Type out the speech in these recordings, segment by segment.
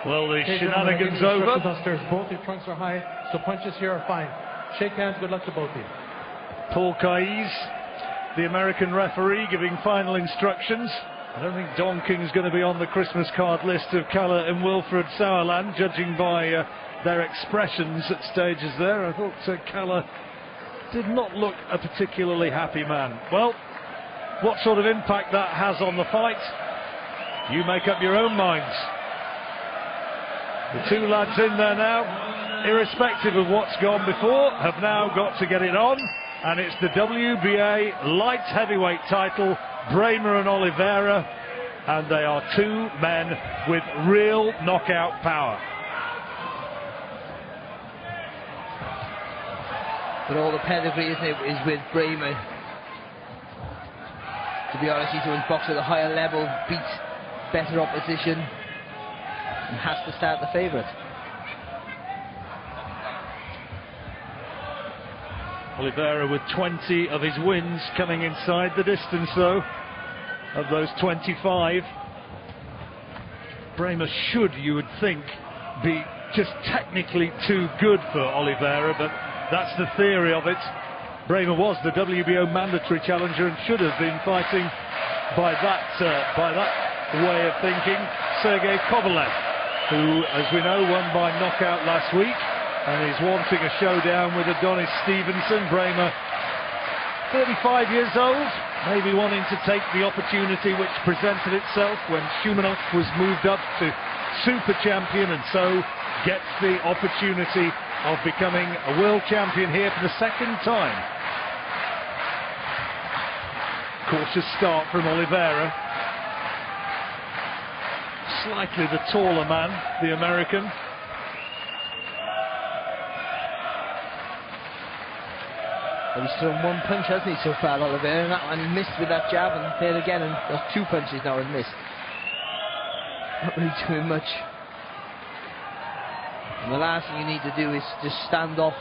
Well, the shenanigans over. Both your trunks are high, so punches here are fine. Shake hands, good luck to both of you. Paul Kaiz, the American referee, giving final instructions. I don't think Don King's going to be on the Christmas card list of Kalle and Wilfred Sauerland, judging by their expressions at stages there. I thought Kalle did not look a particularly happy man. Well, what sort of impact that has on the fight, you make up your own minds. The two lads in there now, irrespective of what's gone before, have now got to get it on, and it's the WBA light heavyweight title, Braehmer and Oliveira, and they are two men with real knockout power. But all the pedigree, isn't it, is with Braehmer. To be honest, he's doing box at a higher level, beats better opposition, and has to start the favourite. Oliveira with 20 of his wins coming inside the distance, though, of those 25. Braehmer should, you would think, be just technically too good for Oliveira, but that's the theory of it. Braehmer was the WBO mandatory challenger and should have been fighting by that way of thinking Sergey Kovalev, who, as we know, won by knockout last week and is wanting a showdown with Adonis Stevenson. Braehmer, 35 years old, maybe wanting to take the opportunity which presented itself when Shumanov was moved up to super champion, and so gets the opportunity of becoming a world champion here for the second time. Cautious start from Oliveira. Slightly the taller man, the American. Well, he's thrown one punch, hasn't he, so far, Oliveira, and he missed with that jab, and there again, and there's two punches now and missed. Not really doing much. And the last thing you need to do is just stand off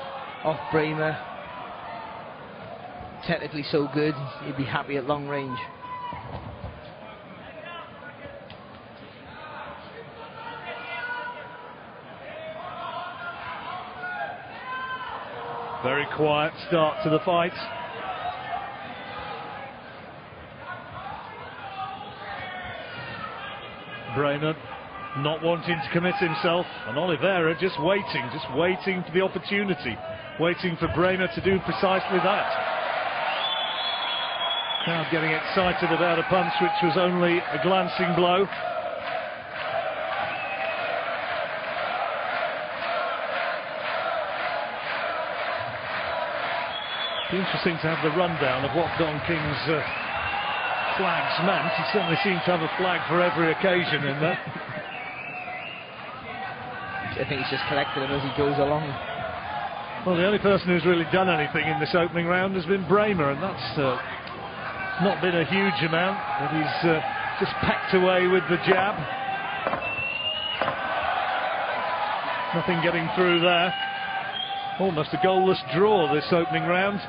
Braehmer. Technically so good, he'd be happy at long range. Very quiet start to the fight. Braehmer not wanting to commit himself, and Oliveira just waiting for the opportunity, waiting for Braehmer to do precisely that. Crowd getting excited about a punch which was only a glancing blow. It'd be interesting to have the rundown of what Don King's flags meant. He certainly seemed to have a flag for every occasion in there. I think he's just collected them as he goes along. Well, the only person who's really done anything in this opening round has been Braehmer, and that's not been a huge amount, but he's just pecked away with the jab. Nothing getting through there. Almost a goalless draw this opening round,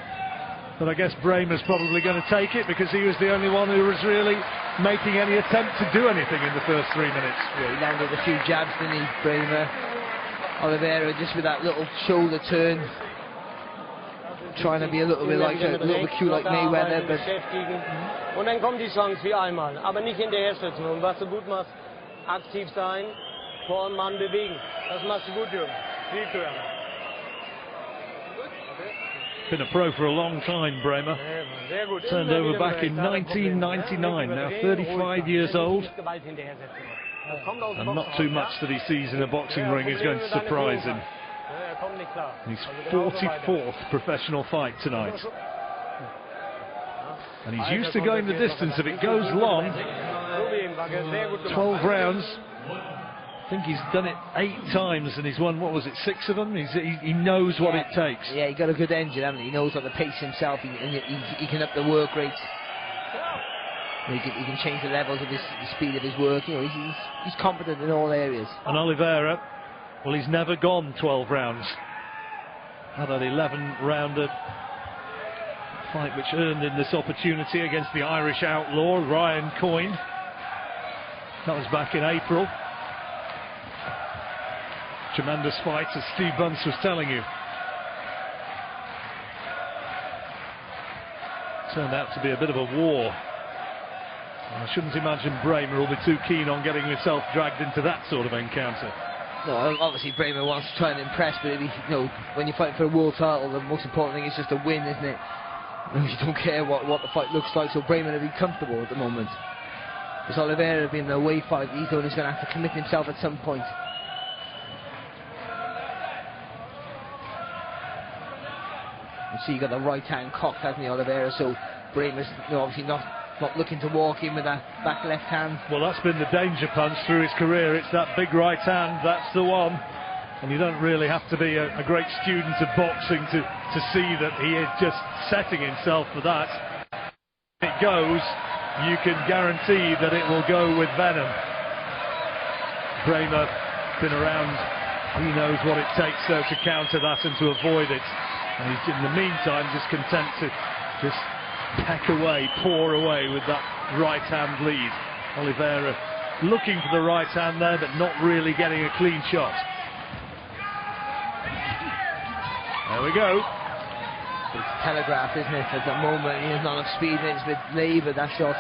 but I guess Braehmer's probably going to take it because he was the only one who was really making any attempt to do anything in the first 3 minutes. Yeah, he landed a few jabs, didn't he, Braehmer? Oliveira just with that little shoulder turn, trying to be a little bit like a little bit cute like Mayweather, but und dann kommt die Chance wie einmal, aber nicht hinterher stürzen. Und was du gut machst, aktiv sein, vor dem Mann bewegen. Das machst du gut, Jürgen. Viel höher. Been a pro for a long time, Braehmer. Turned over back in 1999, now 35 years old. And not too much that he sees in a boxing ring is going to surprise him. His 44th professional fight tonight. And he's used to going the distance. If it goes long, 12 rounds. I think he's done it 8 times and he's won, what was it, 6 of them? He knows what it takes. Yeah, he got a good engine, hasn't he? He knows how to pace himself, he can up the work rates. He can change the levels of the speed of his work. You know, he's competent in all areas. And Oliveira, well, he's never gone 12 rounds. Had an 11-rounder fight which earned him this opportunity against the Irish outlaw Ryan Coyne. That was back in April. Tremendous fight, as Steve Bunce was telling you. Turned out to be a bit of a war. I shouldn't imagine Braehmer will be too keen on getting himself dragged into that sort of encounter. No, obviously Braehmer wants to try and impress, but when you're fighting for a world title, the most important thing is just to win, isn't it? You don't care what the fight looks like, so Braehmer will be comfortable at the moment. Because Oliveira being the away fight, he's going to have to commit himself at some point. You see, he got the right hand cocked, hasn't he, Oliveira? So Braehmer's obviously not looking to walk in with that back left hand. Well, that's been the danger punch through his career. It's that big right hand, that's the one. And you don't really have to be a great student of boxing to see that he is just setting himself for that. If it goes, you can guarantee that it will go with venom. Braehmer been around, he knows what it takes though to counter that and to avoid it. And he's in the meantime just content to just peck away, pour away with that right hand lead. Oliveira looking for the right hand there, but not really getting a clean shot. There we go. It's telegraphed, isn't it? At the moment, he has not enough speed, and it's a bit laboured, that shot.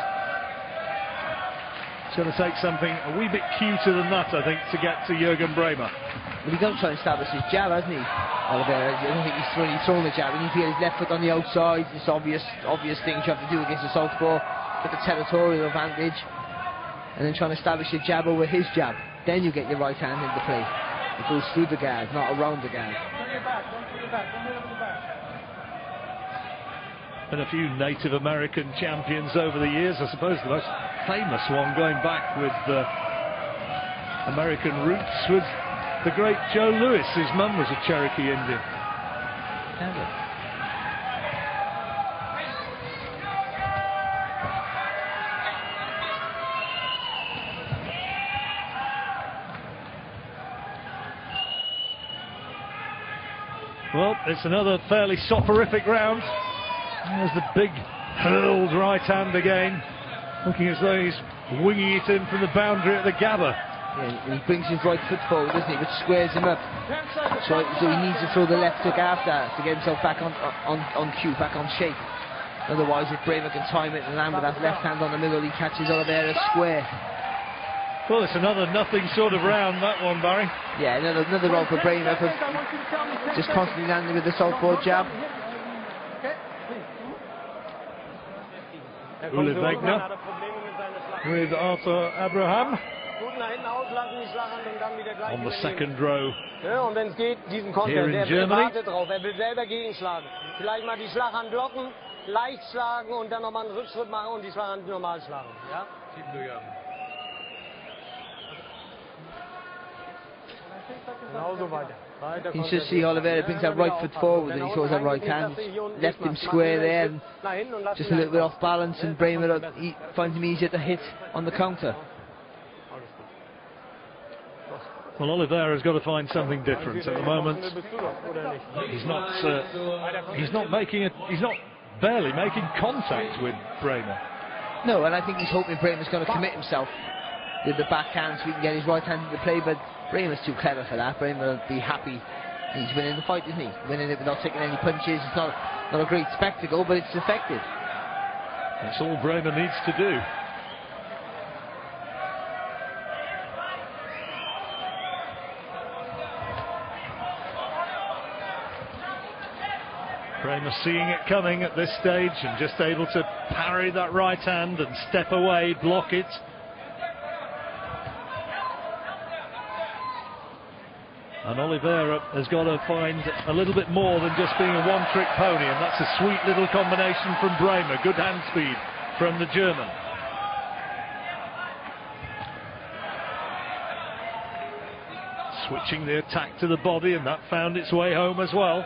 It's going to take something a wee bit cuter than that, I think, to get to Juergen Braehmer. But he's going to try and establish his jab, hasn't he? Oliveira, I don't think he's throwing the jab. And if he had his left foot on the outside, it's obvious things you have to do against the southpaw. Get the territorial advantage, and then trying to establish your jab over his jab. Then you get your right hand into play. It goes through the guard, not around the guard. Been a few Native American champions over the years. I suppose the most famous one going back with American roots was the great Joe Louis. His mum was a Cherokee Indian. Well, it's another fairly soporific round. There's the big hurled right hand again, looking as though he's winging it in from the boundary at the Gabba. Yeah, he brings his right foot forward, doesn't he, which squares him up. So he needs to throw the left hook after to get himself back on cue, back on shape. Otherwise, if Braehmer can time it and land with that left hand on the middle, he catches Oliveira square. Well, it's another nothing sort of round, that one, Barry. Yeah, another round for Braehmer, just constantly landing with the southpaw jab. Oliveira with Arthur Abraham on the second row here in Germany. Will selber gegenschlagen. Vielleicht mal die Schlaghand blocken, leicht schlagen und dann nochmal einen Rückschritt machen und die Schlaghand normal schlagen. Ja? Genauso weiter. You should see Oliveira brings that right foot forward and he throws that right hand. Left him square there and just a little bit off balance, and Braehmer finds him easier to hit on the counter. Well, Oliveira's got to find something different at the moment. He's not barely making contact with Braehmer. No, and I think he's hoping Braehmer's going to commit himself with the backhand so he can get his right hand into play, but Braehmer's too clever for that. Braehmer will be happy. He's winning the fight, isn't he? Winning it without taking any punches. It's not a great spectacle, but it's effective. That's all Braehmer needs to do. Braehmer seeing it coming at this stage and just able to parry that right hand and step away, block it. And Oliveira has got to find a little bit more than just being a one-trick pony, and that's a sweet little combination from Braehmer. Good hand speed from the German. Switching the attack to the body, and that found its way home as well.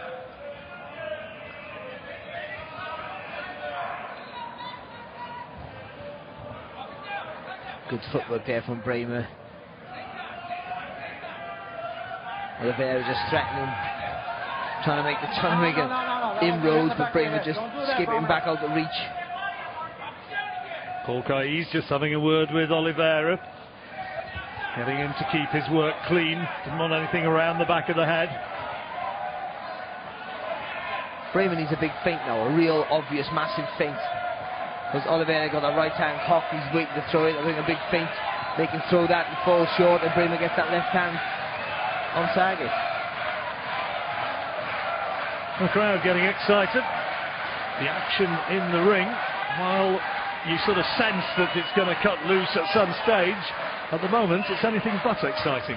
Good footwork there from Braehmer. Oliveira just threatening, trying to make an inroads, but Braehmer just skipping back out of reach. Paul Kai's just having a word with Oliveira. Getting in to keep his work clean. Didn't want anything around the back of the head. Braehmer needs a big feint now, a real obvious massive feint. Because Oliveira got a right hand cocked, he's waiting to throw it, I think a big feint. They can throw that and fall short, and Braehmer gets that left hand on target. The crowd getting excited. The action in the ring, while you sort of sense that it's going to cut loose at some stage, at the moment it's anything but exciting.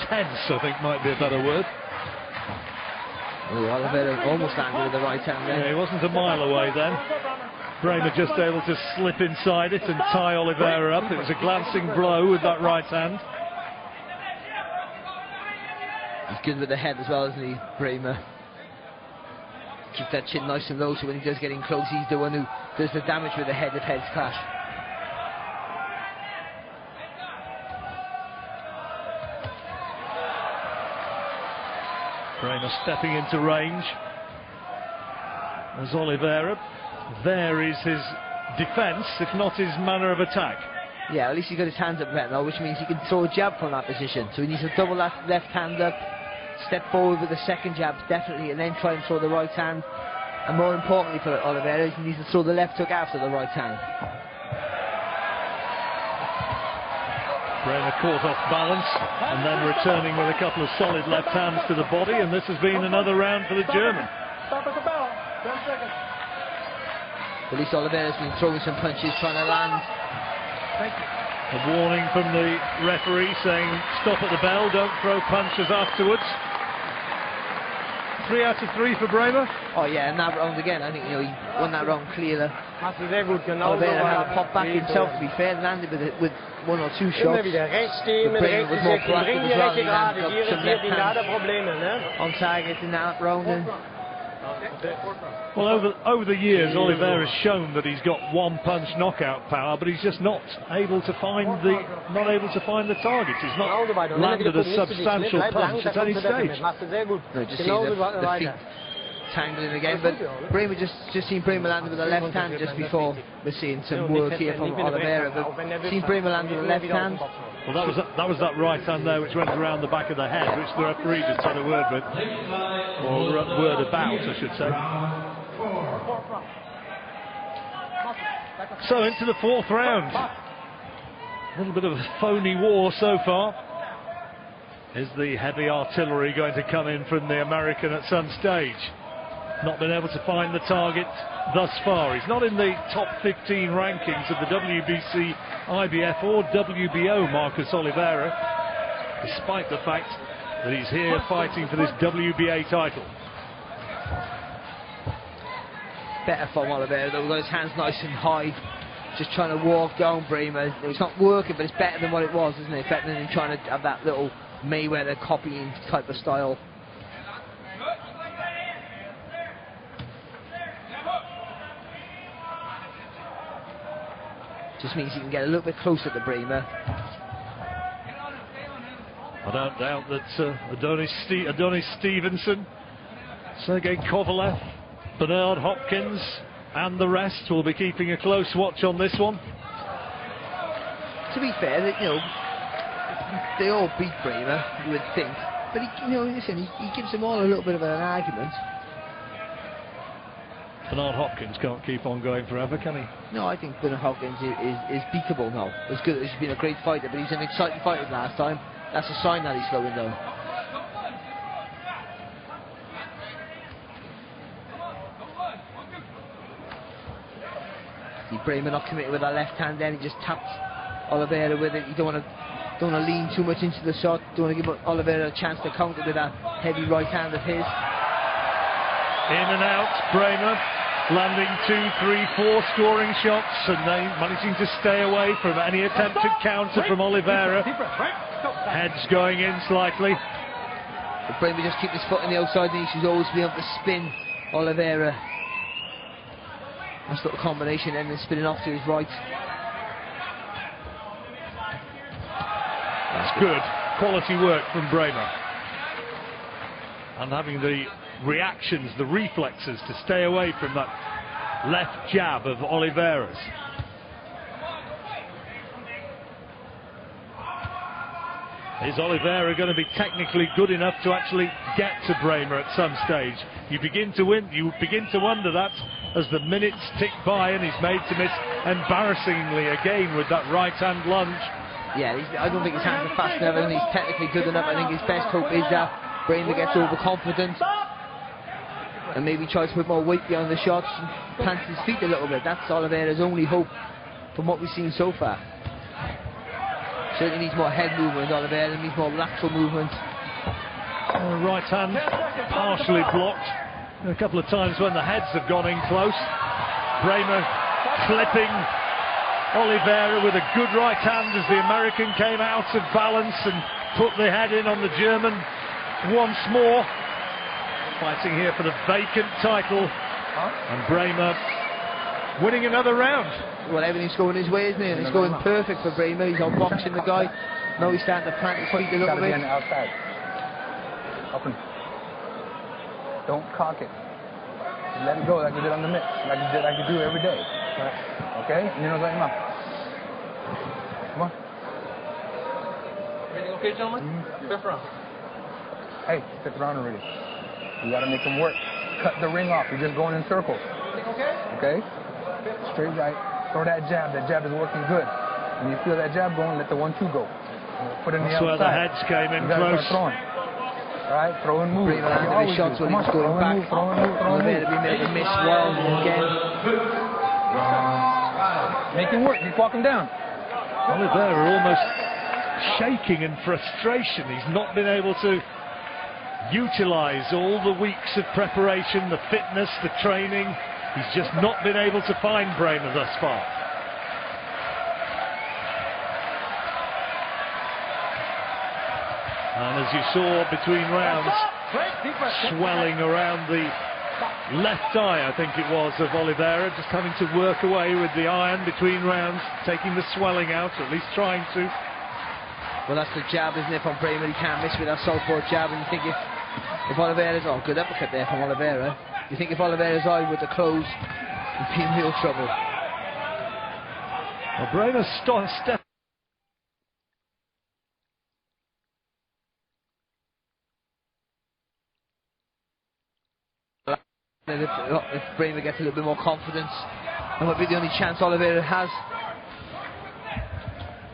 Tense, I think, might be a better word. Oh, Oliveira almost landed with the right hand there. Yeah, he wasn't a mile away then. Braehmer just able to slip inside it and tie Oliveira up. It was a glancing blow with that right hand. He's good with the head as well, isn't he, Braehmer? Keep that chin nice and low so when he does get in close, he's the one who does the damage with the head if heads clash. Braehmer stepping into range. As Oliveira, there is his defence, if not his manner of attack. Yeah, at least he's got his hands up right now, which means he can throw a jab from that position. So he needs to double that left hand up, step forward with the second jab, definitely, and then try and throw the right hand. And more importantly for Oliveira, he needs to throw the left hook after the right hand. Braehmer caught off balance and then returning with a couple of solid left hands to the body, and this has been another round for the German. Stop at the bell. 10 seconds. At least Oliveira's been throwing some punches, trying to land. Thank you. A warning from the referee saying stop at the bell, don't throw punches afterwards. 3 out of 3 for Braehmer. Oh yeah, and that round again, I think, you know, he won that round clearly. Hast du sehr gut, genau so Oliveira had war a pop back es. himself, to be fair, landed with 1 or 2 Immer shots. wieder rechts stehen, mit But rechts Braehmer was more Deckung, bring proactive die as well, rechte he gerade, landed die up some irritiert ihn left leider hands Probleme, ne? on target in that round. And Well, over the years, Oliveira's shown that he's got one-punch knockout power, but he's just not able to find the target. He's not landed a substantial punch at any stage. Machst du sehr gut. No, just see Genauso the feet weiter. tangling again, but Braehmer just seen Braehmer land with the left hand just before. We're seeing some work here from Oliveira, but seen Braehmer land with the left hand. Well, that was that right hand there which went around the back of the head, which the referee just had a word with, or word about, I should say. So into the 4th round. A little bit of a phony war so far. Is the heavy artillery going to come in from the American at some stage? Not been able to find the target thus far. He's not in the top 15 rankings of the WBC, IBF or WBO, Marcus Oliveira, despite the fact that he's here fighting for this WBA title. Better from Oliveira though, got his hands nice and high, just trying to walk down Braehmer. It's not working, but it's better than what it was, isn't it? Better than him trying to have that little Mayweather copying type of style. Just means he can get a little bit closer to Braehmer. I don't doubt that Adonis Stevenson, Sergey Kovalev, Bernard Hopkins and the rest will be keeping a close watch on this one. To be fair, you know, they all beat Braehmer, you would think, but he, you know, listen, he gives them all a little bit of an argument. Bernard Hopkins can't keep on going forever, can he? No, I think Bernard Hopkins is beatable now. As good as he's been a great fighter, but he's an exciting fighter last time. That's a sign that he's slowing down. See Braehmer not committed with that left hand, then he just tapped Oliveira with it. You don't want to lean too much into the shot. Don't want to give Oliveira a chance to counter with that heavy right hand of his. In and out, Braehmer landing 2, 3, 4 scoring shots, and they managing to stay away from any attempted counter from Oliveira. Heads going in slightly. But Braehmer just keep his foot on the outside, and he should always be able to spin Oliveira. Nice little combination, and then spinning off to his right. That's good. Quality work from Braehmer. And having the reactions, the reflexes to stay away from that left jab of Oliveira's. Is Oliveira going to be technically good enough to actually get to Braehmer at some stage? You begin to wonder that as the minutes tick by, and he's made to miss embarrassingly again with that right-hand lunge. Yeah, I don't think his hands are fast enough. I don't think he's technically good enough. I think his best hope is that Braehmer gets overconfident and maybe tries to put more weight behind the shots and plants his feet a little bit. That's Oliveira's only hope from what we've seen so far. Certainly needs more head movement, Oliveira needs more lateral movement. Right hand partially blocked. A couple of times when the heads have gone in close. Braehmer clipping Oliveira with a good right hand as the American came out of balance and put the head in on the German once more. Fighting here for the vacant title, and Braehmer winning another round. Well, everything's going his way, isn't it? And it's going perfect for Braehmer. He's unboxing the guy. Now he's starting to plant his feet a little bit. Outside. Open. Don't cock it. Just let it go like you did on the mitts, like you do every day. Okay? You know what I'm talking about? Come on. Everything okay, gentlemen? Fifth round. Hey, fifth round already. You gotta make him work. Cut the ring off. You're just going in circles. Okay? Okay? Straight right. Throw that jab. That jab is working good. When you feel that jab going, let the 1-2 go. Put it in the outside. That's where the heads came in close. Start throwing. Alright, throw and move. Braehmer landed his shots when he was going back. Oliveira being able to miss well again. Make him work. He's walking down. Oliveira almost shaking in frustration. He's not been able to utilise all the weeks of preparation, the fitness, the training. He's just not been able to find Braehmer thus far. And as you saw between rounds, swelling around the left eye, I think it was, of Oliveira, just having to work away with the iron between rounds, taking the swelling out, or at least trying to. Well, that's the jab, isn't it, from Braehmer? He can't miss with that southpaw jab, and you think if Oliveira's... Oh, good uppercut there from Oliveira. You think if Oliveira's eye were to close, he'd be in real trouble. Well, Braehmer stepped. If Braehmer gets a little bit more confidence, that might be the only chance Oliveira has.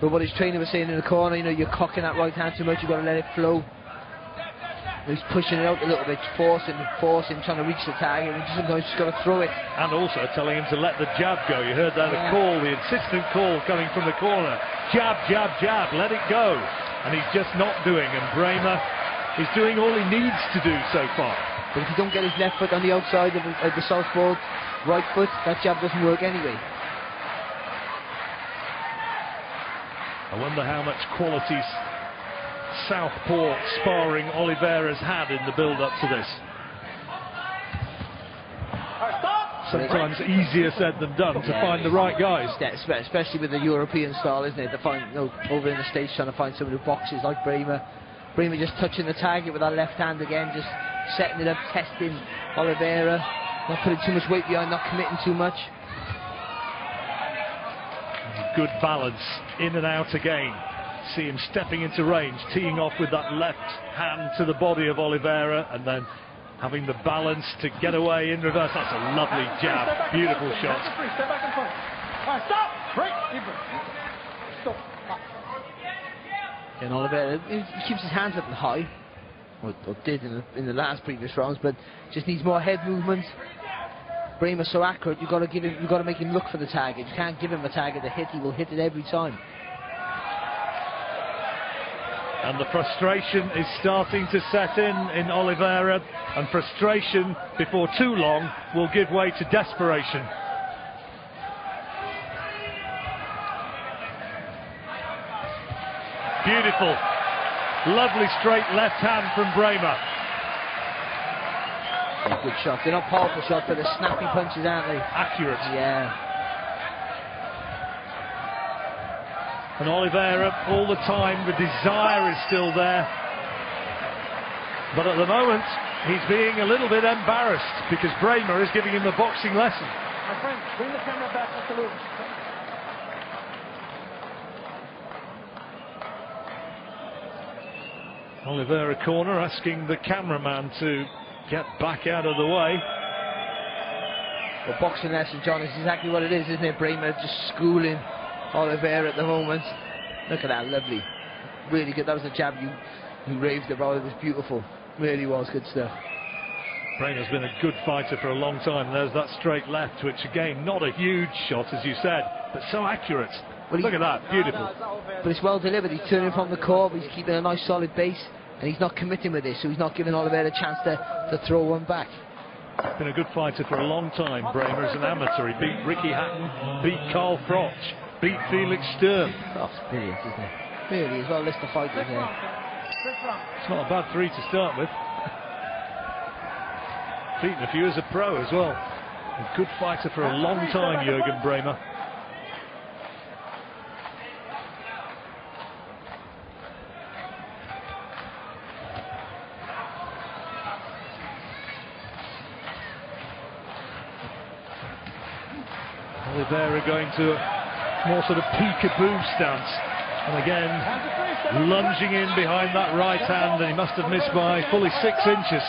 But what his trainer was saying in the corner, you know, you're cocking that right hand too much, you've got to let it flow. He's pushing it out a little bit, forcing, trying to reach the target, and sometimes just got to throw it. And also telling him to let the jab go. You heard that, the call, the insistent call coming from the corner. Jab, jab, jab, let it go. And he's just not doing, and Braehmer is doing all he needs to do so far. But if you don't get his left foot on the outside of the southpaw right foot, that jab doesn't work anyway. I wonder how much quality southpaw sparring Oliveira's had in the build-up to this. Sometimes easier said than done to find the right guys. Yeah, especially with the European style, isn't it? To find, you know, over in the States trying to find someone who boxes like Braehmer. Braehmer just touching the target with that left hand again, just setting it up, testing Oliveira, not putting too much weight behind, not committing too much. Good balance, in and out again. See him stepping into range, teeing off with that left hand to the body of Oliveira, and then having the balance to get away in reverse. That's a lovely jab, beautiful shot. Step back in front. All right, stop. Break. Stop. And Oliveira, he keeps his hands up and high, or did in the last previous rounds, but just needs more head movement. Braehmer's so accurate, you've got to make him look for the target. You can't give him a target to hit; he will hit it every time. And the frustration is starting to set in Oliveira, and frustration before too long will give way to desperation. Beautiful, lovely straight left hand from Braehmer. Good shot. They're not powerful shots, but they're snappy punches, aren't they? Accurate. Yeah. And Oliveira, all the time, the desire is still there. But at the moment, he's being a little bit embarrassed because Braehmer is giving him a boxing lesson. My friend, bring the camera back to salute. Oliveira corner, asking the cameraman to get back out of the way. Well, boxing lesson, John, is exactly what it is, isn't it? Braehmer just schooling Oliveira at the moment. Look at that, lovely. Really good. That was a jab you raved about. It was beautiful. Really was good stuff. Braehmer's been a good fighter for a long time. There's that straight left, which again, not a huge shot, as you said, but so accurate. Well, look at that, beautiful. But it's well delivered. He's turning from the core, but he's keeping a nice solid base, and he's not committing with this, so he's not giving Oliveira a chance to throw one back. Been a good fighter for a long time, Braehmer, as an amateur. He beat Ricky Hatton, beat Carl Froch, beat Felix Sturm. Oh, it's brilliant, isn't it? Really, as well, list of fighters there. It's not a bad 3 to start with. Beaten a few as a pro as well. A good fighter for a long time, Juergen Braehmer. Oliveira going to a more sort of peekaboo stance. And again, lunging in behind that right hand, and he must have missed by fully 6 inches.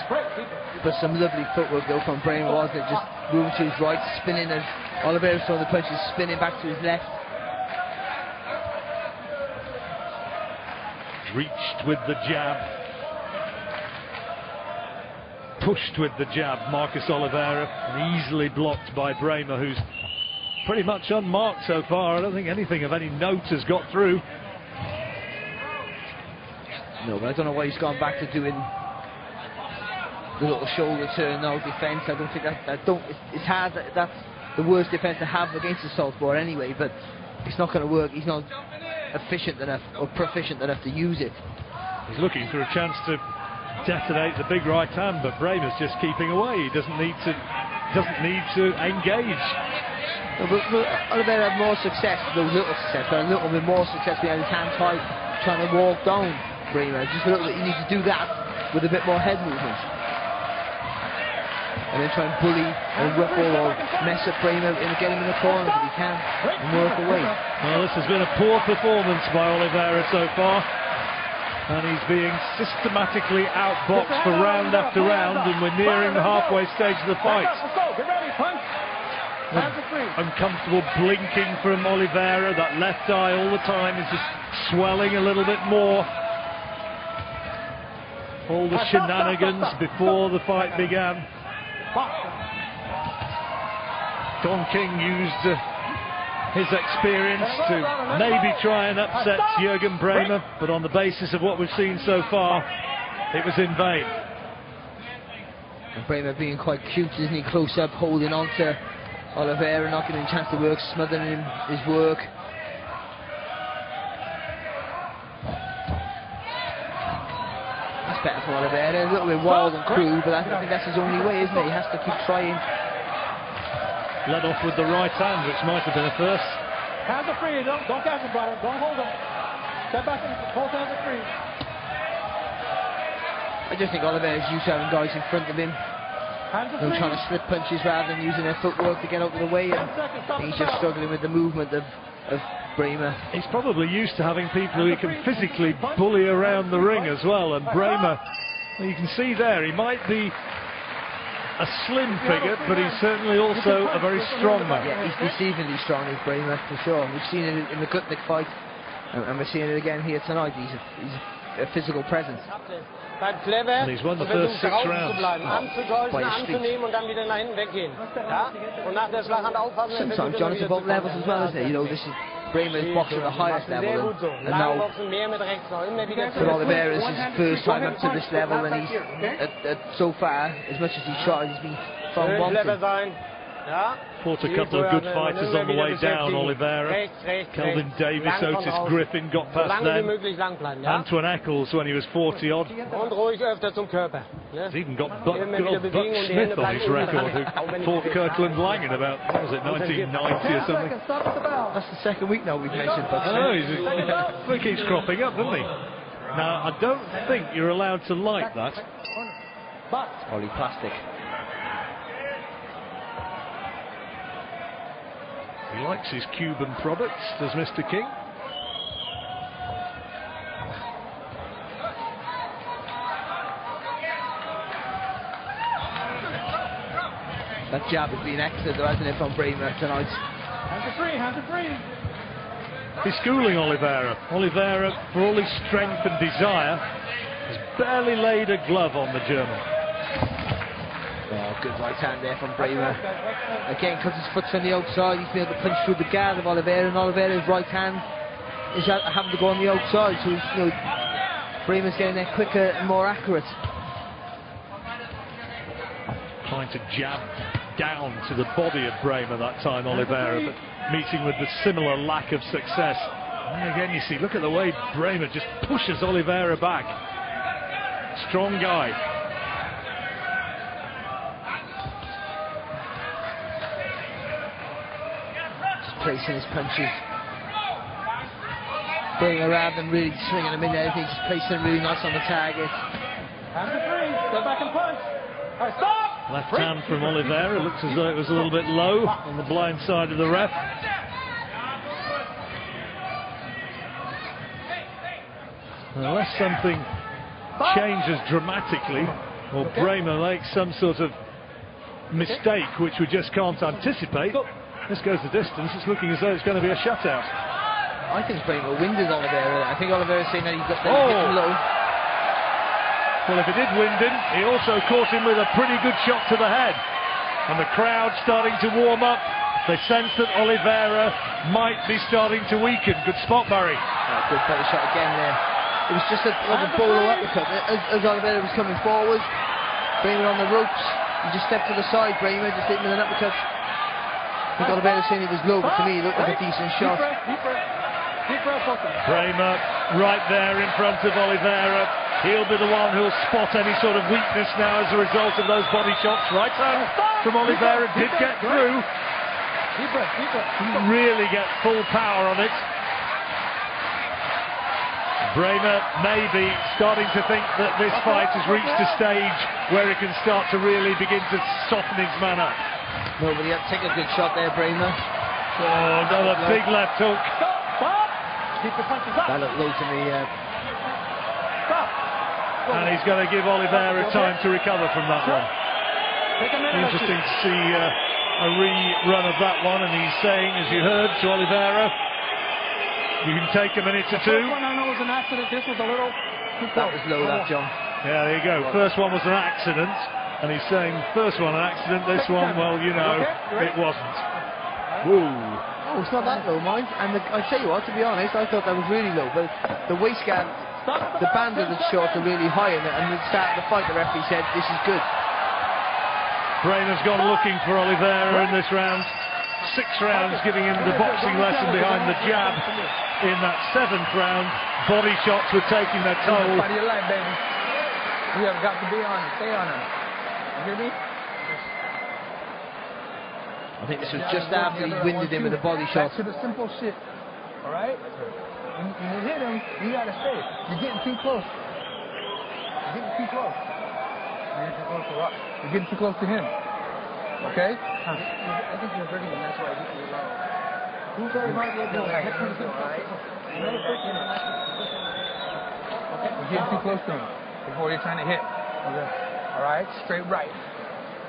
But some lovely footwork though from Braehmer, wasn't it? Just moving to his right, spinning, and Oliveira's throwing the punches, spinning back to his left. Reached with the jab. Pushed with the jab, Marcus Oliveira, and easily blocked by Braehmer, who's pretty much unmarked so far. I don't think anything of any note has got through. No, but I don't know why he's gone back to doing the little shoulder turn now defence. I don't think it's hard. That's the worst defence to have against a southpaw anyway, but it's not going to work. He's not efficient enough or proficient enough to use it. He's looking for a chance to detonate the big right hand, but Braehmer's just keeping away. He doesn't need to engage. No, but Oliveira had more success, no little success, but a little bit more success when he had his hand tied, trying to walk down Braehmer. Just a little bit, you need to do that with a bit more head movement. And then try and bully or ruffle or mess up Braehmer and get him in the corner if he can and work away. Well, this has been a poor performance by Oliveira so far, and he's being systematically outboxed for round after round, and we're nearing the halfway stage of the fight. Uncomfortable blinking from Oliveira. That left eye all the time is just swelling a little bit more. All the shenanigans before the fight began. Don King used his experience to maybe try and upset Juergen Braehmer, but on the basis of what we've seen so far, it was in vain. And Braehmer being quite cute, isn't he? Close up, holding on to Oliveira, not giving him a chance to work, smothering him his work. That's better for Oliveira. A little bit wild and crude, but I think that's his only way, isn't it? He has to keep trying. Led off with the right hand, which might have been a first. Hands are free. Don't catch him, brother. Don't hold him. Step back and both hands are free. I just think Oliveira's used to having guys in front of him. Trying to slip punches rather than using their footwork to get out of the way, and he's just struggling with the movement of Braehmer. He's probably used to having people who he can physically bully around the ring as well, and Braehmer, well, you can see there, he might be a slim figure, but he's certainly also a very strong man. Yeah, he's deceivingly strong, is Braehmer, for sure. We've seen it in the Gutnick fight, and we're seeing it again here tonight. He's a physical presence. And he's won the first 6 rounds. Sometimes, John, it's about levels as well, isn't it? You know, this is Braehmer's boxing at the highest level, and now for Oliveira, this is his first time up to this level, and he's so far, as much as he's tried, he's been found wanting. Fought a couple of good fighters on the way down, Oliveira. Kelvin Davis, Otis Griffin got past them. Antoine Eccles when he was 40 odd. He's even got good old Buck Smith on his record, who fought Kirkland Lang in about, what was it, 1990 or something. That's the second week now we've mentioned Buck Smith. I know, he keeps cropping up, doesn't he? Now, I don't think you're allowed to like that. Ollie plastic. He likes his Cuban products, does Mr. King. That jab has been excellent, though, hasn't it, from Braehmer tonight? Hands are free, hands are free. He's schooling Oliveira. Oliveira, for all his strength and desire, has barely laid a glove on the German. Oh, good right hand there from Braehmer. Again, because his foot's on the outside, he's been able to punch through the guard of Oliveira, and Oliveira's right hand is having to go on the outside, so he's, you know, Braehmer's getting there quicker and more accurate. Trying to jab down to the body of Braehmer that time, Oliveira, but meeting with the similar lack of success. And again, you see, look at the way Braehmer just pushes Oliveira back. Strong guy. Just placing his punches. Braehmer, rather than really swinging them in there, I think he's placing them really nice on the target. Hands are free. Step back and punch. All right, stop. Left hand from Oliveira, looks as though it was a little bit low on the blind side of the ref. Unless something changes dramatically, or Braehmer makes some sort of mistake which we just can't anticipate, this goes the distance. It's looking as though it's going to be a shutout. I think Braehmer winded Oliveira. I think Oliveira's saying that he's got that he's getting low. Well, if he did wind him, he also caught him with a pretty good shot to the head. And the crowd starting to warm up. They sense that Oliveira might be starting to weaken. Good spot, Barry. Good body shot again there. It was just like a bolo uppercut. As Oliveira was coming forward, Braehmer on the ropes. He just stepped to the side, Braehmer just hit him with an uppercut. I think Oliveira saying he was low, but to me, it looked like a decent shot. Deep breath. Deep breath, Braehmer right there in front of Oliveira. He'll be the one who'll spot any sort of weakness now as a result of those body shots. Right hand from Oliveira did get through. Deep breath, deep breath. Really get full power on it. Braehmer may be starting to think that this fight has reached a stage where he can start to really begin to soften his man up. No, but he had to take a good shot there, Braehmer. Oh, another big left hook. Stop. Keep the punches up. That looked low to me. Stop. And he's going to give Oliveira time to recover from that one. Take a minute. Interesting to see a rerun of that one, and he's saying, as you heard, to Oliveira, you can take a minute or two. First one I know was an accident. This was a little too close. That was low, that, John. Yeah, there you go. First one was an accident, and he's saying, first one an accident, this one, well, you know, it wasn't. Woo. Oh, it's not that low, mind. And I tell you what, to be honest, I thought that was really low. But the waist guard, the band of the short are really high in it. And at the start of the fight, the referee said, this is good. Braehmer's gone looking for Oliveira in this round. 6 rounds, giving him the boxing lesson behind the jab. In that 7th round, body shots were taking their toll. Fight of your life, baby. You have got to be on it. Stay on it. You hear me? I think this was just after he winded him with a body shot. Back to the simple shit. All right? When you hit him, you got to stay. You're getting too close. You're getting too close. You're getting too close to Rock. You're getting too close to him. Okay? I think you're hurting him. That's why he's low. Who's very hard to do? You're getting too close to him before you're trying to hit. Okay. All right? Straight right.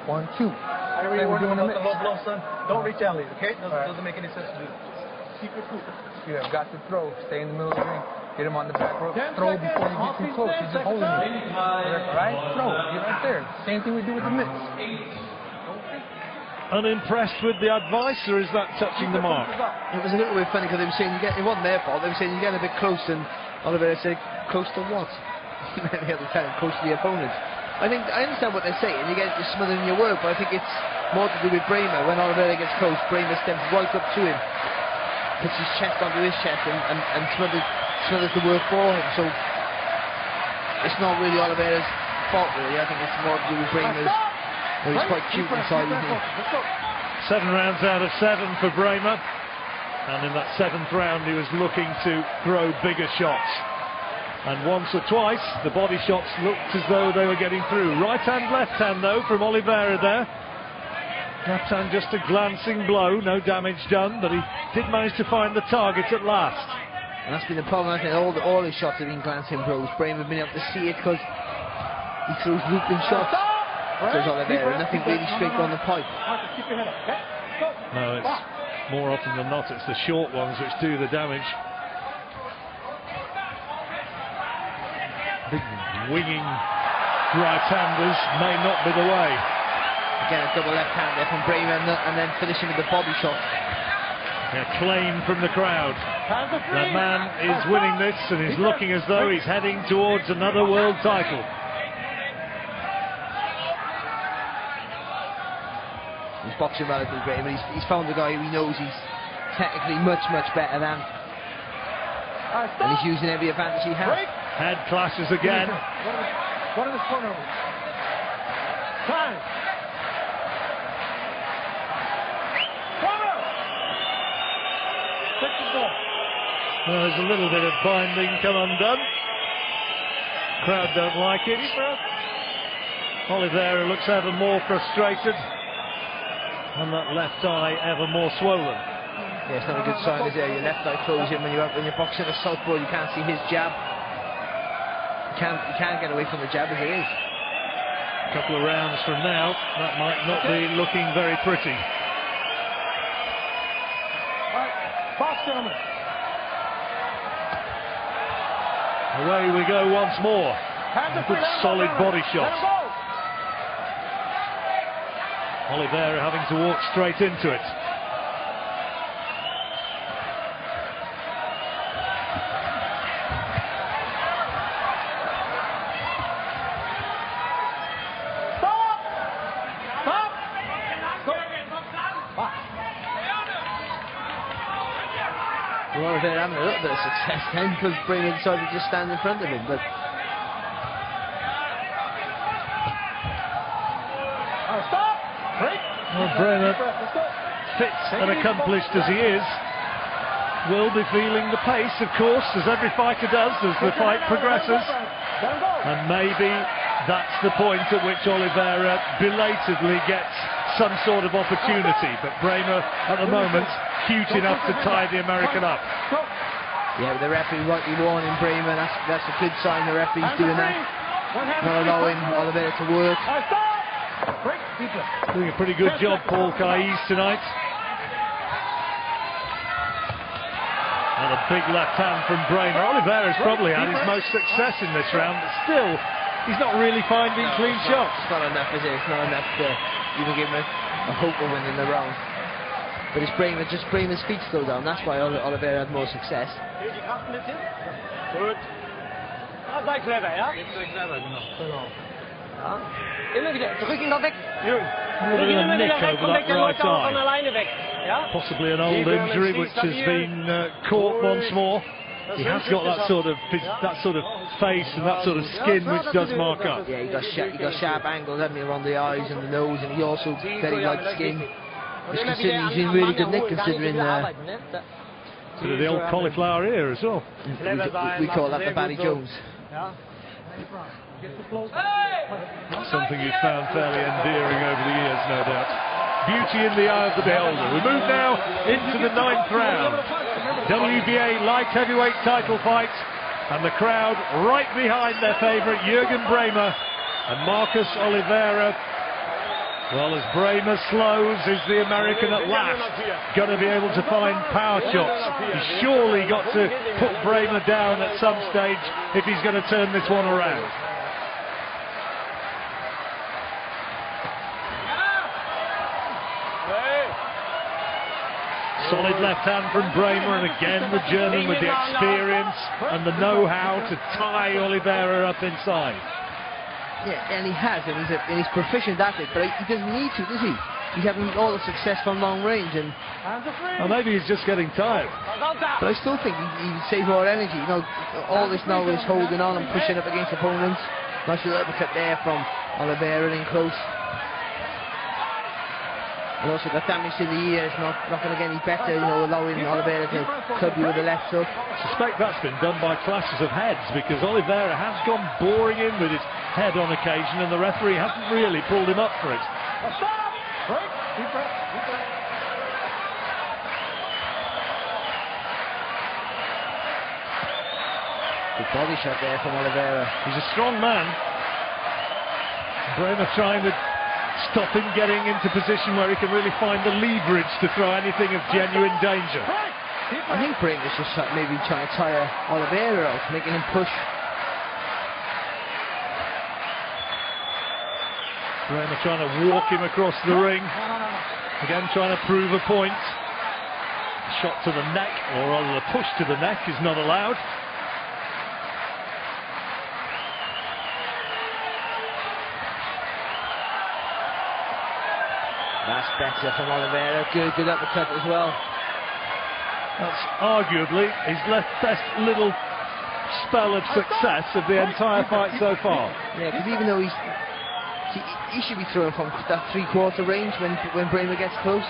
1, 2. I really we're doing the low blow, son. Don't retaliate, okay? Doesn't make any sense to do. Keep your cool. You have got to throw. Stay in the middle of the ring. Get him on the back rope. Throw before you get too close. He's just holding you. All right? Throw. You're right there. Same thing we do with the mitts. Unimpressed with the advice, or is that touching the mark? It was a little bit funny because they were saying it wasn't their fault. They were saying you're getting a bit close, and Oliveira said, close to what? They had to tell him, close to the opponent. I understand what they're saying. You get smothered in your work, but I think it's more to do with Braehmer. When Oliveira gets close, Braehmer steps right up to him, puts his chest onto his chest, and smothers the work for him. So it's not really Oliveira's fault, really. I think it's more to do with Braehmer's. Well, he's quite cute inside, isn't he? 7 rounds out of 7 for Braehmer, and in that 7th round he was looking to throw bigger shots, and once or twice the body shots looked as though they were getting through. Right hand, left hand though from Oliveira there. Left hand just a glancing blow, no damage done, but he did manage to find the target at last. And that's been the problem. I think all his shots have been glancing blows. Braehmer been able to see it because he throws looping shots. says Oliveira. Nothing really straight on the pipe. Marcus, keep your head up, okay? Go. No, it's more often than not, it's the short ones which do the damage. Big winging right-handers may not be the way. Again, a double left hand there from Braehmer, and then finishing with the body shot. Acclaim from the crowd. That man is winning this, and he's looking as though he's heading towards another world title. He's boxing relatively great, but he's found a guy who he knows he's technically much better than. And he's using every advantage he has. Head clashes again. One in this corner. Time. Corner. Take the ball. Well, there's a little bit of binding come undone. Crowd don't like it. Oliveira looks ever more frustrated, and that left eye ever more swollen. Yeah, it's not a good sign, is it? Your left eye closing when you're boxing a southpaw. You can't see his jab. You can't get away from the jab as it is. A couple of rounds from now, that might not be looking very pretty. All right, box, gentlemen. Away we go once more. A good solid body shot. Oliveira having to walk straight into it. Well, they're having a little bit of success then, because Braehmer decided to just stand in front of him. But Stop! Break! Well, Braehmer, fit and accomplished as he is, will be feeling the pace, of course, as every fighter does as the fight progresses. And maybe that's the point at which Oliveira belatedly gets some sort of opportunity. But Braehmer, at the moment, huge enough to tie the American up. yeah, the referee rightly warning Braehmer. That's a good sign. The referee's doing that, not allowing Oliveira to work. Doing a pretty good job, Paul Kais, tonight. And a big left hand from Braehmer. Oliveira's probably had his most success in this round, but still, he's not really finding clean shots. It's not enough, is it? It's not enough to even give him a hope of winning the round. But it's Braehmer's feet still down. That's why Oliveira had more success. Gut. Ah, sei clever, ja? Jetzt sei clever, genau. Ja. Immer wieder, drück ihn doch weg, Jürgen. Drück ihn immer wieder weg, komm weg, der läuft auch von alleine weg. Ja? Possibly an old injury which has been caught once more. He has got that sort of face and that sort of skin which does mark up. Yeah, he got sharp angles, hasn't he, around the eyes and the nose, and he also very light skin. Which considering he's in really good nick, considering Bit of the old cauliflower ear as well. we call that the Barry Jones. Something you've found fairly endearing over the years, no doubt. Beauty in the eye of the beholder. We move now into the 9th round. WBA light heavyweight title fight, and the crowd right behind their favourite Juergen Braehmer and Marcus Oliveira. Well, as Braehmer slows, is the American at last going to be able to find power shots? He's surely got to put Braehmer down at some stage if he's going to turn this one around. Solid left hand from Braehmer, and again the German with the experience and the know-how to tie Oliveira up inside. Yeah, and he has, and he's proficient at it, but he doesn't need to, does he? He's having all the success from long range, and well, maybe he's just getting tired. But I still think he'd save more energy. You know, all this now is holding on and pushing up against opponents. Nice little uppercut there from Oliveira in close. And also the damage to the ear is not going to get any better, you know, allowing Oliveira to club you with the left hook. I suspect that's been done by clashes of heads, because Oliveira has gone boring in with his head on occasion, and the referee hasn't really pulled him up for it. Stop! Break! Deep breath. Deep breath. Good body shot there from Oliveira. He's a strong man. Braehmer trying to stop him getting into position where he can really find the leverage to throw anything of genuine danger. I think Braehmer's just maybe trying to tire Oliveira out, making him push. Braehmer trying to walk him across the ring. Again, trying to prove a point. Shot to the neck, or rather the push to the neck, is not allowed. That's better from Oliveira. Good uppercut as well. That's arguably his best little spell of success of the entire fight so far. Yeah, because even though he should be throwing from that three-quarter range when Braehmer gets close.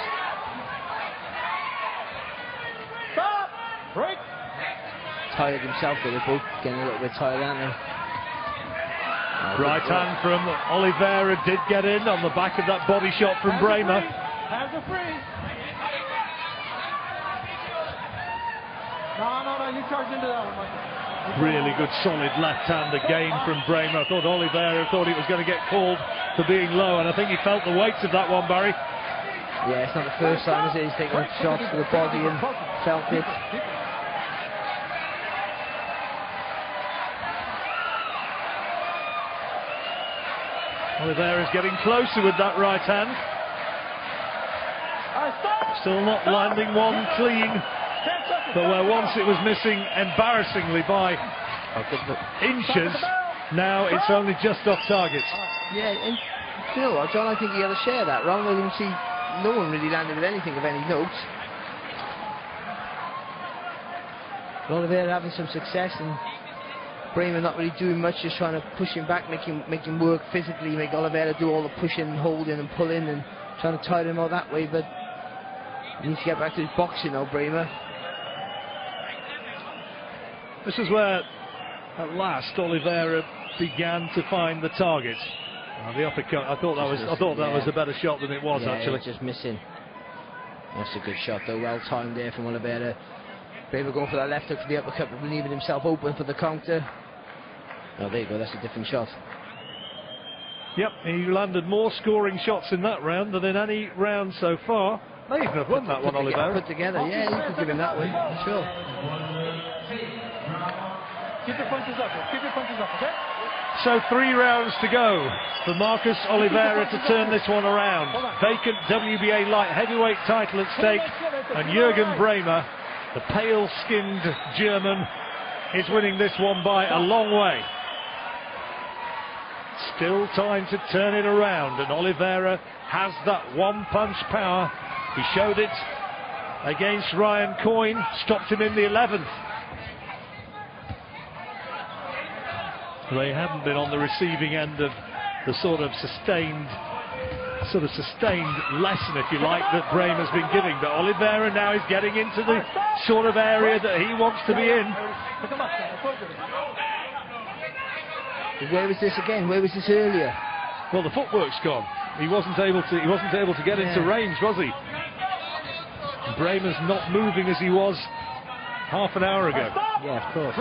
Stop! Break! Tired himself, but they're both getting a little bit tired, aren't they? Right hand from Oliveira did get in on the back of that body shot from Braehmer. Hands are free. No, you charged into that one, Michael. Really good solid left hand again from Braehmer. I thought Oliveira thought he was going to get called for being low, and I think he felt the weight of that one, Barry. Yeah, it's not the first time he's taken shots to the body and felt it. Oliveira's getting closer with that right hand. Still not landing one clean, but where once it was missing embarrassingly by inches, now it's only just off target. Yeah, and you know what, John, I think you got to share that round. I didn't see no one really landed with anything of any note. Oliveira having some success, and Braehmer not really doing much, just trying to push him back, make him work physically, make Oliveira do all the pushing and holding and pulling and trying to tire him out that way. But he needs to get back to his boxing now, Braehmer. This is where, at last, Oliveira began to find the target. The uppercut. I thought that was a better shot than it was, actually. Just missing. That's a good shot, though. Well timed there from Oliveira. Braehmer going for that left hook for the uppercut, but leaving himself open for the counter. Oh, there you go. That's a different shot. Yep, he landed more scoring shots in that round than in any round so far. They even have won that one, Oliveira. Put together, yeah, you could give him that one, sure. Keep your punches up, okay? So 3 rounds to go for Marcus Oliveira to turn this one around. Vacant WBA light heavyweight title at stake, and Juergen Braehmer, the pale-skinned German, is winning this one by a long way. Still time to turn it around, and Oliveira has that one-punch power. He showed it against Ryan Coyne, stopped him in the 11th. They haven't been on the receiving end of the sort of sustained lesson, if you like, that Braehmer's been giving. But Oliveira now is getting into the sort of area that he wants to be in. Where was this again? Where was this earlier? Well, the footwork's gone. He wasn't able to get into range, was he? Braehmer's not moving as he was half an hour ago. Yeah, of course.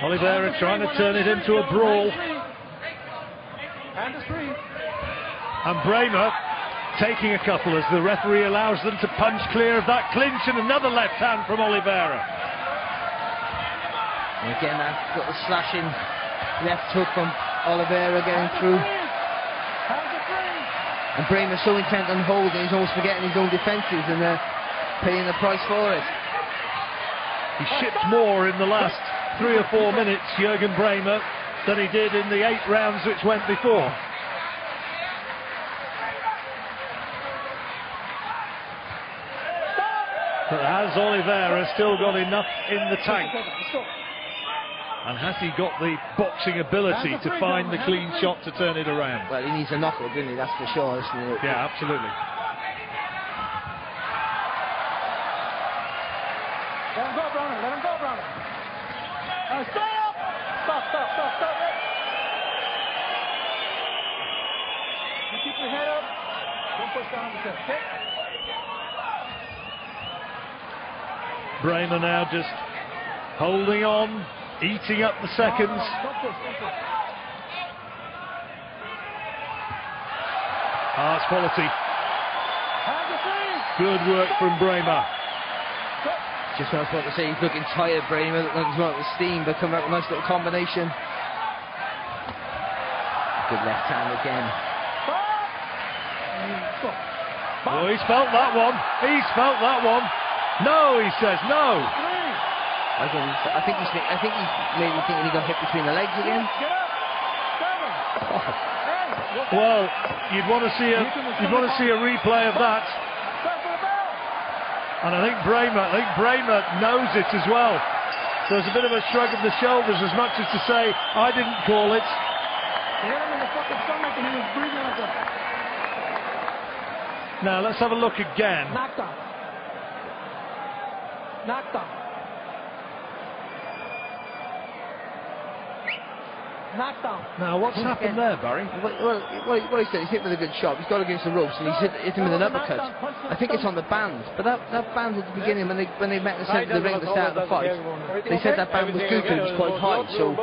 Oliveira trying to turn it into a brawl. And Braehmer taking a couple as the referee allows them to punch clear of that clinch, and another left hand from Oliveira. And again, that little slashing left hook from Oliveira getting through. And Braehmer's so intent on holding, he's almost forgetting his own defences and paying the price for it. He shipped more in the last 3 or 4 minutes, Juergen Braehmer, than he did in the 8 rounds which went before. But has Oliveira still got enough in the tank? And has he got the boxing ability to find the clean shot to turn it around? Well, he needs a knockout, doesn't he? That's for sure, isn't it? Yeah, absolutely. Let him go, Browner. Let him go, Browner. Stop! Stop. You keep your head up. Don't push down on the chest, okay? Braehmer now just holding on, eating up the seconds. That's quality. Good work from Braehmer. Just what I was about to say, he's looking tired, Braehmer, looking like he's running out of steam, but come out with a nice little combination. Good left hand again. Oh, he's felt that one. He's felt that one. No, he says no. I think he's maybe thinking he got hit between the legs again. Well, you'd want to see a replay of that. And I think Braehmer knows it as well. So there's a bit of a shrug of the shoulders, as much as to say, I didn't call it. Now let's have a look again. Knocked down. Now what's happened there, Barry? Well, he said, he's hit with a good shot. He's got against the ropes and he's hit him with an uppercut. I think it's on the band, but that band at the beginning when they met in the centre of the ring at the start of the fight, they said that band was good because it was quite high. So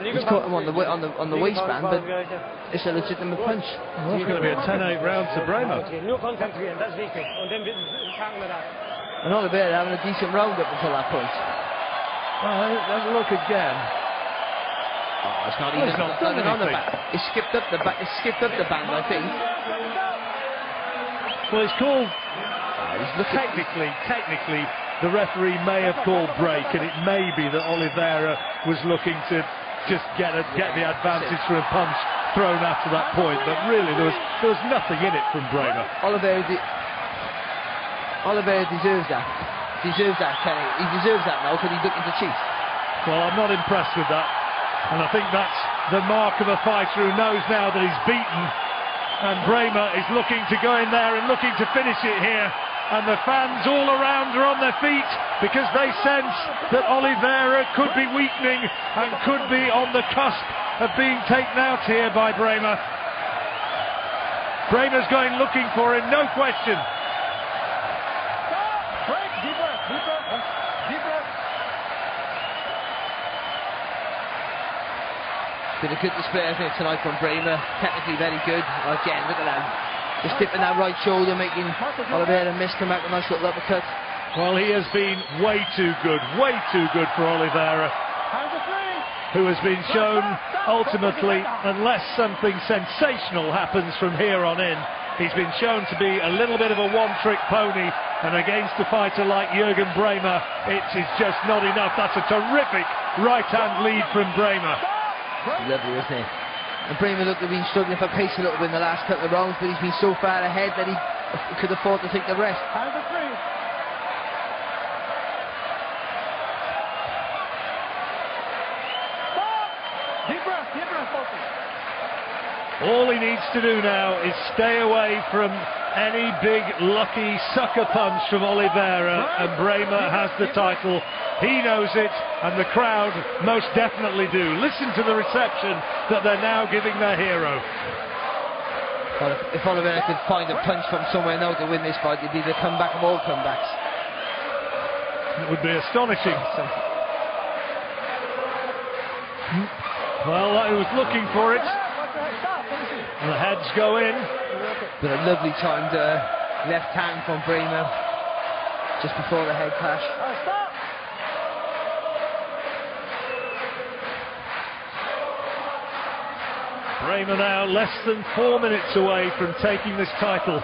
he's caught him on the waistband, but it's a legitimate punch. Well, it's going to be a 10-8 round to Braehmer. And Oliveira having a decent round up until that point. Well, have a look again. Oh, it's not even on the back. It skipped up the back. It skipped up the band, I think. Well, it's called. Technically, the referee may have called break, and it may be that Oliveira was looking to just get the advantage for a punch thrown after that point. But really, there was nothing in it from Braehmer. Oliveira deserves that. Kenny. He deserves that now because he's looking to cheat. Well, I'm not impressed with that. And I think that's the mark of a fighter who knows now that he's beaten. And Braehmer is looking to go in there and looking to finish it here. And the fans all around are on their feet because they sense that Oliveira could be weakening and could be on the cusp of being taken out here by Braehmer. Braehmer's going looking for him, no question. Been a good display, I think, tonight from Braehmer. Technically very good. Again, look at that. Just dipping that right shoulder, making Oliveira miss, come out with a nice little uppercut. Well, he has been way too good for Oliveira, who has been shown, ultimately, unless something sensational happens from here on in, he's been shown to be a little bit of a one-trick pony, and against a fighter like Juergen Braehmer, it is just not enough. That's a terrific right-hand lead from Braehmer. Lovely, isn't it? And Braehmer looked to have been struggling for pace a little bit in the last couple of rounds, but he's been so far ahead that he could afford to take the rest. All he needs to do now is stay away from any big lucky sucker punch from Oliveira, and Braehmer has the title. He knows it, and the crowd most definitely do. Listen to the reception that they're now giving their hero. Well, if Oliveira could find a punch from somewhere now to win this fight, it'd be the comeback of all comebacks. It would be astonishing. Well, he was looking for it. And the heads go in. But a lovely timed left hand from Braehmer just before the head clash. Braehmer now less than 4 minutes away from taking this title.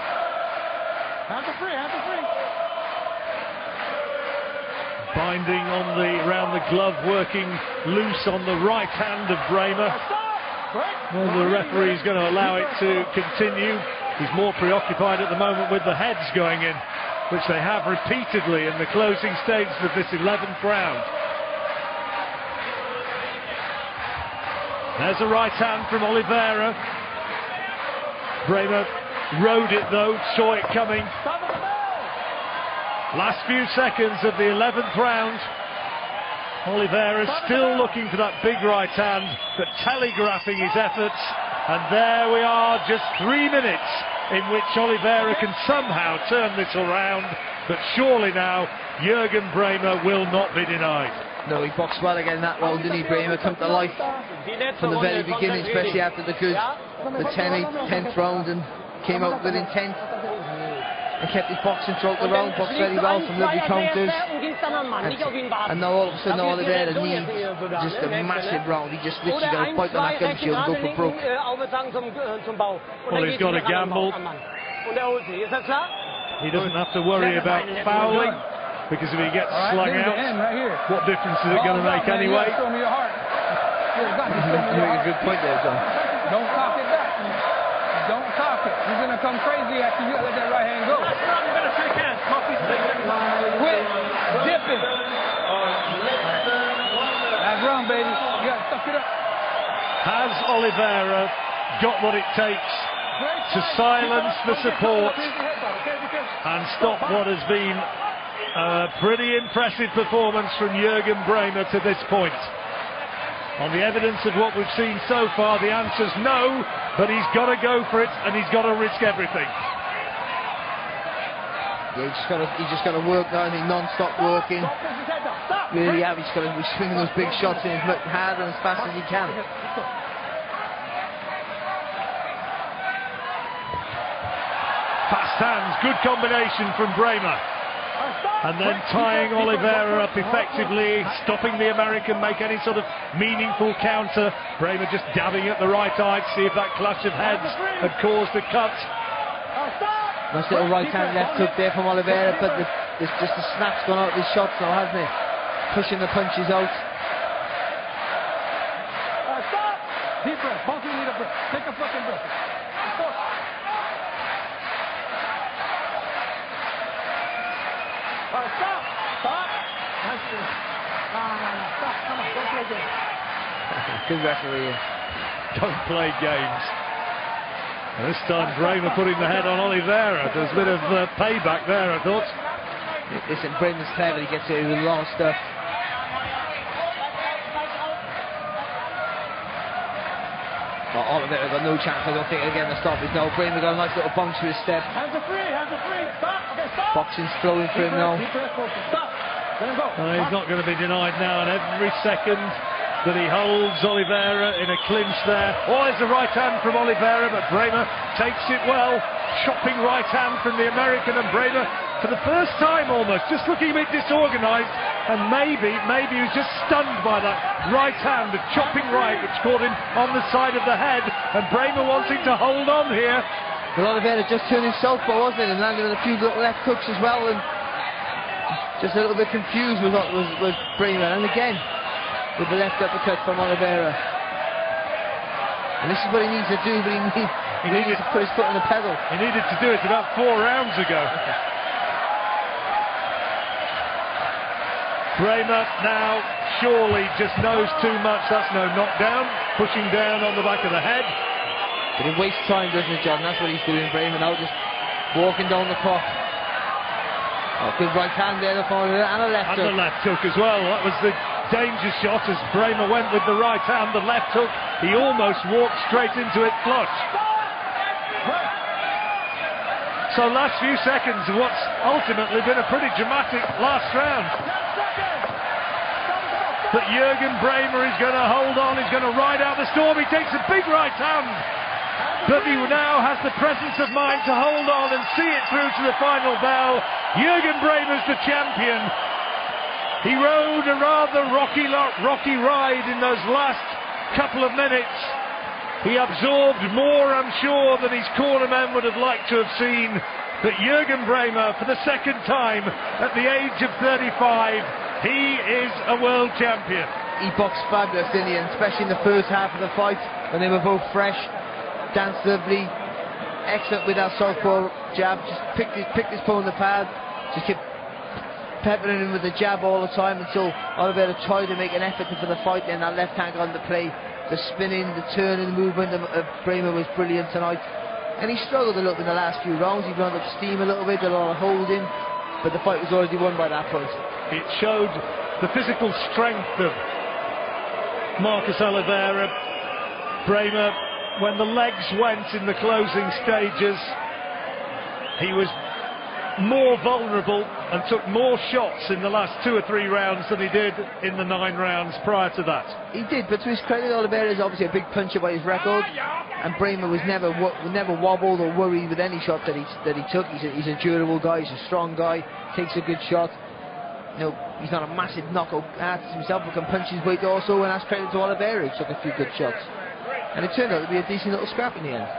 Binding on around the glove, working loose on the right hand of Braehmer. Well, the referee's going to allow it to continue. He's more preoccupied at the moment with the heads going in, which they have repeatedly in the closing stages of this 11th round. There's a right hand from Oliveira. Braehmer rode it though, saw it coming. Last few seconds of the 11th round. Oliveira still looking for that big right hand, but telegraphing his efforts. And there we are, just 3 minutes in which Oliveira can somehow turn this around, but surely now Juergen Braehmer will not be denied. No, he boxed well again that round, didn't he? Braehmer come to life from the very beginning, especially after the 10th round, and came out with intent and kept his boxing throughout the round, boxed very well from lovely counters, and now all of a sudden Oliveira needs just a massive round. He just literally got to fight on that gun shield and go for broke. Well, he's got to gamble. He doesn't have to worry about fouling, because if he gets slung out, what difference is it going to make anyway? You make a good point there, John. Don't cock it back. Don't cock it. He's going to come crazy after you let that right hand go. Quit dipping. That's run, baby. You got to suck it up. Has Oliveira got what it takes to silence the support and stop what has been a pretty impressive performance from Juergen Braehmer to this point? On the evidence of what we've seen so far, the answer's no, but he's got to go for it and he's got to risk everything. Yeah, he's just got to work now, I think, non-stop working. Really, yeah, he's got to be swinging those big shots in as hard and as fast as he can. Fast hands, good combination from Braehmer. And then tying Oliveira up effectively, stopping the American make any sort of meaningful counter. Braehmer just dabbing at the right eye to see if that clash of heads had caused a cut. Nice little right hand left hook there from Oliveira, but there's just the snap's gone out of his shots now, hasn't it? Pushing the punches out. Stop! Deep breath. Both of you need a breath. Take a fucking breath. Stop. Stop! Stop! That's it. No. Stop. Come on. Don't play games. Good referee. Don't play games. And this time Braehmer putting the head on Oliveira. There's a bit of payback there, I thought. Listen, Braehmer's clever. He gets it with a lot of stuff. Oliveira got no chance, I don't think, again to stop it. No, Braehmer got a nice little bounce with his step. Hands are free. Stop. Okay, stop. Boxing's flowing for him now. Stop. Let him go. Well, he's not going to be denied now, and every second that he holds Oliveira in a clinch there. Oh, there's a right hand from Oliveira, but Braehmer takes it well. Chopping right hand from the American, and Braehmer, for the first time almost, just looking a bit disorganised, and maybe he was just stunned by that right hand, the chopping right, which caught him on the side of the head, and Braehmer wanting to hold on here. But Oliveira just turned his southpaw, wasn't it, and landed with a few little left hooks as well, and just a little bit confused with what was Braehmer, and again with the left uppercut from Oliveira. And this is what he needs to do, but he needed to put his foot on the pedal. He needed to do it about 4 rounds ago. Braehmer now surely just knows too much. That's no knockdown. Pushing down on the back of the head. But he wastes time, doesn't it, John? That's what he's doing, Braehmer now, just walking down the clock. Oh, good right hand there, and a left hook. And the left hook as well. That was the danger shot as Braehmer went with the right hand. The left hook, he almost walked straight into it flush. So last few seconds of what's ultimately been a pretty dramatic last round. But Juergen Braehmer is going to hold on, he's going to ride out the storm. He takes a big right hand, but he now has the presence of mind to hold on and see it through to the final bell. Juergen Braehmer's the champion. He rode a rather rocky ride in those last couple of minutes. He absorbed more, I'm sure, than his cornermen would have liked to have seen. But Juergen Braehmer, for the second time at the age of 35, he is a world champion. He boxed fabulous, didn't he? And especially in the first half of the fight, when they were both fresh, danced lovely, excellent with that southpaw jab. Just picked his paw on the pad, just kept peppering him with the jab all the time until Oliveira tried to make an effort for the fight. Then that left hand got into play. The spinning, the turning, the movement of Braehmer was brilliant tonight. And he struggled a little bit in the last few rounds. He ran up steam a little bit, a lot of holding, but the fight was already won by that point. It showed the physical strength of Marcus Oliveira. Braehmer, when the legs went in the closing stages, he was more vulnerable and took more shots in the last 2 or 3 rounds than he did in the 9 rounds prior to that. He did, but to his credit, Oliveira is obviously a big puncher by his record, and Braehmer was never wobbled or worried with any shot that he took. He's a durable guy, he's a strong guy, takes a good shot. You know, he's not a massive knockout artist himself, but can punch his weight also, and that's credit to Oliveira, who took a few good shots. And it turned out to be a decent little scrap in the end.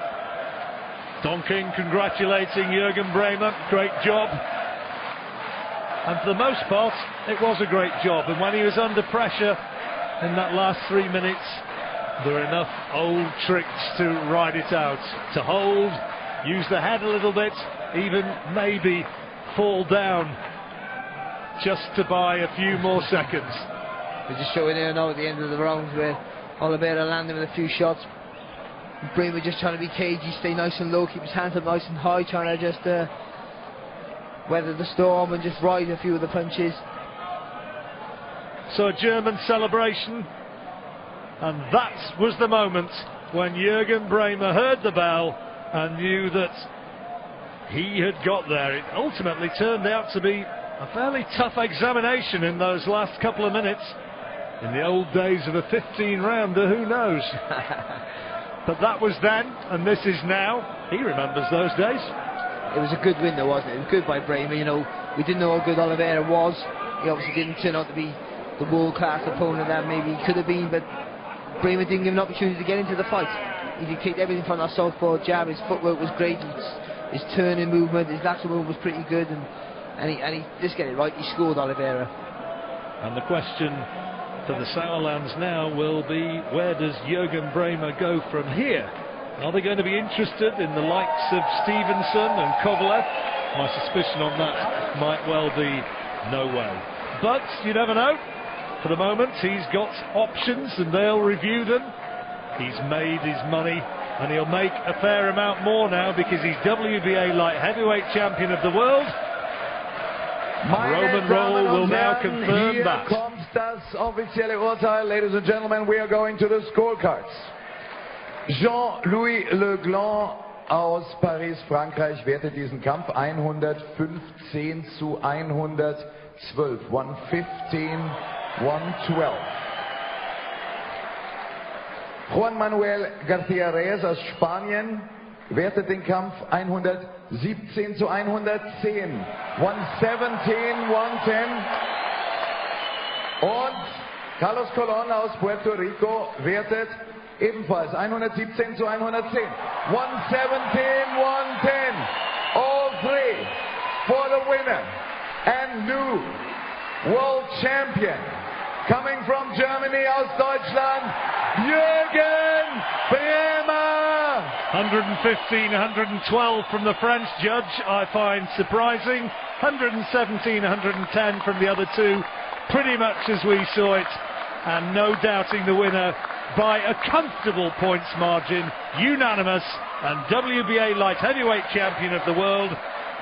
Donking congratulating Juergen Braehmer, great job. And for the most part, it was a great job. And when he was under pressure in that last 3 minutes, there were enough old tricks to ride it out. To hold, use the head a little bit, even maybe fall down just to buy a few more seconds. We're just showing here now at the end of the rounds where Oliveira landed with a few shots. Braehmer just trying to be cagey, stay nice and low, keep his hands up nice and high, trying to just weather the storm and just ride a few of the punches. So a German celebration, and that was the moment when Juergen Braehmer heard the bell and knew that he had got there. It ultimately turned out to be a fairly tough examination in those last couple of minutes. In the old days of a 15-rounder, who knows? But that was then, and this is now. He remembers those days. It was a good win though, wasn't it? It was good by Braehmer. You know, we didn't know how good Oliveira was. He obviously didn't turn out to be the world-class opponent that maybe he could have been, but Braehmer didn't give him an opportunity to get into the fight. He kicked everything from that southpaw jab. His footwork was great. His turning movement, his lateral movement was pretty good, and he just get it right. He scored Oliveira. And the question for the Sauerlands now will be, where does Juergen Braehmer go from here? Are they going to be interested in the likes of Stevenson and Kovalev? My suspicion on that might well be no way. But you never know. For the moment, he's got options and they'll review them. He's made his money, and he'll make a fair amount more now because he's WBA light heavyweight champion of the world. Roman Roll will now confirm that. Hier kommt das offizielle Urteil. Ladies and gentlemen, we are going to the scorecards. Jean-Louis Legland aus Paris, Frankreich, wertet diesen Kampf 115 zu 112. 115, 112. Juan Manuel García Reyes aus Spanien wertet den Kampf 117 zu 110. 117, 110. Und Carlos Colon aus Puerto Rico wertet ebenfalls 117 zu 110. 117, 110. All three for the winner and new world champion. Coming from Germany, aus Deutschland, Juergen Braehmer. 115, 112 from the French judge, I find surprising. 117, 110 from the other two, pretty much as we saw it, and no doubting the winner by a comfortable points margin, unanimous, and WBA light heavyweight champion of the world.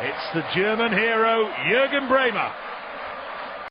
It's the German hero, Juergen Braehmer.